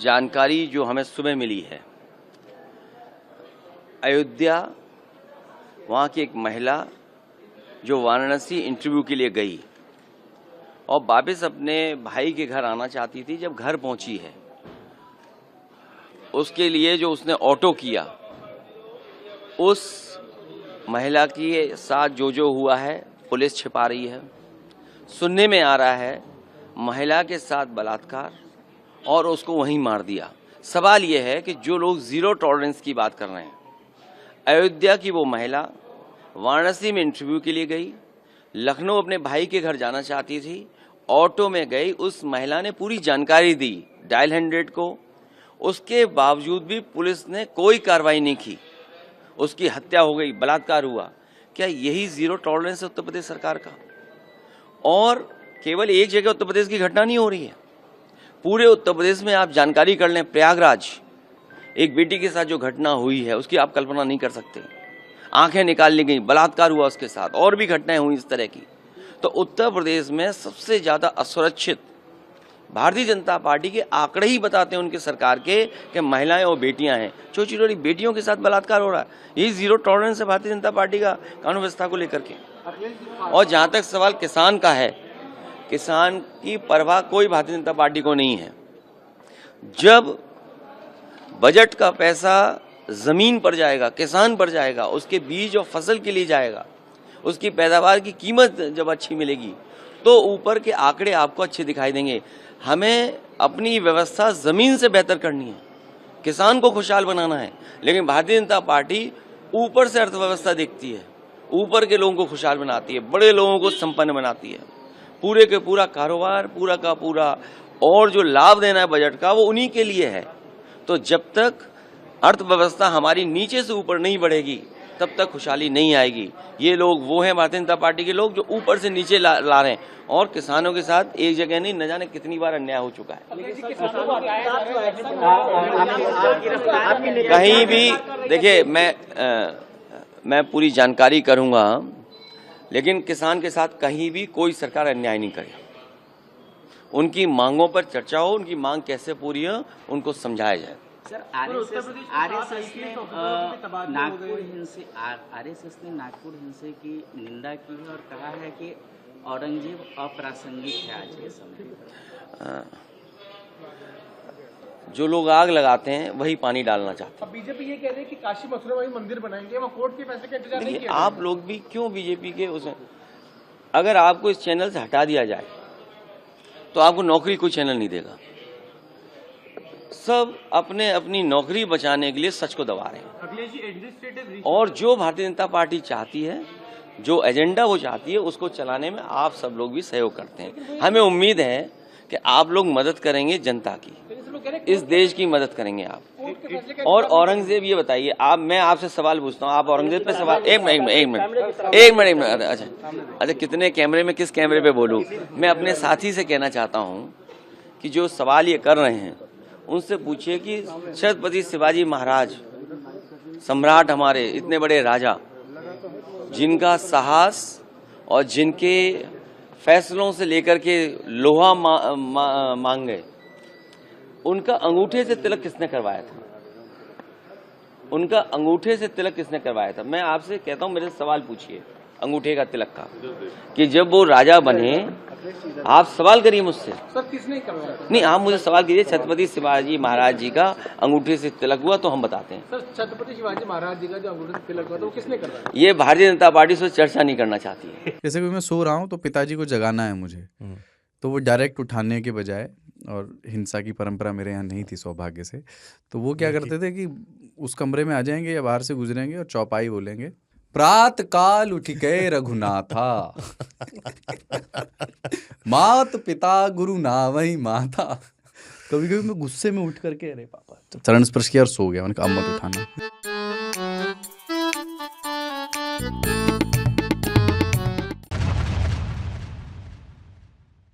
जानकारी जो हमें सुबह मिली है, अयोध्या वहाँ की एक महिला जो वाराणसी इंटरव्यू के लिए गई और वापस अपने भाई के घर आना चाहती थी, जब घर पहुंची है उसके लिए जो उसने ऑटो किया, उस महिला के साथ जो हुआ है पुलिस छिपा रही है। सुनने में आ रहा है महिला के साथ बलात्कार और उसको वहीं मार दिया। सवाल यह है कि जो लोग जीरो टॉलरेंस की बात कर रहे हैं, अयोध्या की वो महिला वाराणसी में इंटरव्यू के लिए गई, लखनऊ अपने भाई के घर जाना चाहती थी, ऑटो में गई, उस महिला ने पूरी जानकारी दी डायल 100 को, उसके बावजूद भी पुलिस ने कोई कार्रवाई नहीं की, उसकी हत्या हो गई, बलात्कार हुआ। क्या यही जीरो टॉलरेंस है उत्तर प्रदेश सरकार का? और केवल एक जगह उत्तर प्रदेश की घटना नहीं हो रही है, पूरे उत्तर प्रदेश में आप जानकारी कर लें। प्रयागराज एक बेटी के साथ जो घटना हुई है उसकी आप कल्पना नहीं कर सकते, आंखें निकाल ली गई, बलात्कार हुआ उसके साथ, और भी घटनाएं हुई इस तरह की। तो उत्तर प्रदेश में सबसे ज्यादा असुरक्षित भारतीय जनता पार्टी के आंकड़े ही बताते हैं उनके सरकार के कि महिलाएं और बेटियां हैं। छोटी छोटी बेटियों के साथ बलात्कार हो रहा है। यही जीरो टॉलरेंस है भारतीय जनता पार्टी का कानून व्यवस्था को लेकर के। और जहां तक सवाल किसान का है, किसान की परवाह कोई भारतीय जनता पार्टी को नहीं है। जब बजट का पैसा जमीन पर जाएगा, किसान पर जाएगा, उसके बीज और फसल के लिए जाएगा, उसकी पैदावार की कीमत जब अच्छी मिलेगी तो ऊपर के आंकड़े आपको अच्छे दिखाई देंगे। हमें अपनी व्यवस्था जमीन से बेहतर करनी है, किसान को खुशहाल बनाना है, लेकिन भारतीय जनता पार्टी ऊपर से अर्थव्यवस्था देखती है, ऊपर के लोगों को खुशहाल बनाती है, बड़े लोगों को संपन्न बनाती है। पूरे के पूरा कारोबार, पूरा का पूरा और जो लाभ देना है बजट का, वो उन्हीं के लिए है। तो जब तक अर्थव्यवस्था हमारी नीचे से ऊपर नहीं बढ़ेगी तब तक खुशहाली नहीं आएगी। ये लोग वो हैं भारतीय जनता पार्टी के लोग जो ऊपर से नीचे ला रहे हैं, और किसानों के साथ एक जगह नहीं, न जाने कितनी बार अन्याय हो चुका है। कहीं भी देखिए, मैं पूरी जानकारी करूंगा, लेकिन किसान के साथ कहीं भी कोई सरकार अन्याय नहीं करे। उनकी मांगों पर चर्चा हो, उनकी मांग कैसे पूरी हो उनको समझाया जाए। सर, आरएसएस ने नागपुर हिंसे की निंदा की है और कहा है कि औरंगजेब अप्रासंगिक है आज के समय। जो लोग आग लगाते हैं वही पानी डालना चाहते हैं। बीजेपी ये कह रही है कि काशी मथुरा में मंदिर बनाएंगे, वो कोर्ट के फैसले का इंतजार नहीं किया। आप लोग भी क्यों बीजेपी के उसमें, अगर आपको इस चैनल से हटा दिया जाए तो आपको नौकरी कोई चैनल नहीं देगा। सब अपने अपनी नौकरी बचाने के लिए सच को दबा रहे हैं, और जो भारतीय जनता पार्टी चाहती है, जो एजेंडा वो चाहती है, उसको चलाने में आप सब लोग भी सहयोग करते हैं। हमें उम्मीद है कि आप लोग मदद करेंगे, जनता की, इस देश की मदद करेंगे आप। और औरंगजेब, ये बताइए आप, मैं आपसे सवाल पूछता हूँ, आप औरंगजेब पे सवाल, एक मिनट, अच्छा कितने कैमरे में, किस कैमरे पे बोलूँ? मैं अपने साथी से कहना चाहता हूँ कि जो सवाल ये कर रहे हैं उनसे पूछिए कि छत्रपति शिवाजी महाराज, सम्राट, हमारे इतने बड़े राजा, जिनका साहस और जिनके फैसलों से लेकर के लोहा मांग गए, उनका अंगूठे से तिलक किसने करवाया था? उनका अंगूठे से तिलक किसने करवाया था? मैं आपसे कहता हूं, मेरे से सवाल पूछिए अंगूठे का तिलक का, कि जब वो राजा बने, आप सवाल करिए मुझसे। सर, किसने करवाया? नहीं, आप मुझे सवाल कीजिए, छत्रपति शिवाजी महाराज जी का अंगूठे से तिलक हुआ तो हम बताते हैं। सर, छत्रपति शिवाजी महाराज जी का जो अंगूठे से तिलक हुआ था वो किसने करवाया? ये भारतीय जनता पार्टी से चर्चा नहीं करना चाहती है। जैसे कि मैं सो रहा हूँ तो पिताजी को जगाना है मुझे, तो वो डायरेक्ट उठाने के बजाय, और हिंसा की परंपरा मेरे यहाँ नहीं थी सौभाग्य से, तो वो क्या करते थे कि उस कमरे में आ जाएंगे या बाहर से गुजरेंगे और चौपाई बोलेंगे, प्रात काल उठ गए रघुनाथा, मात पिता गुरु नावई माता। कभी कभी मैं गुस्से में उठ करके, अरे पापा, चरण स्पर्श किया और सो गया। मैंने कहा अब मत उठाना।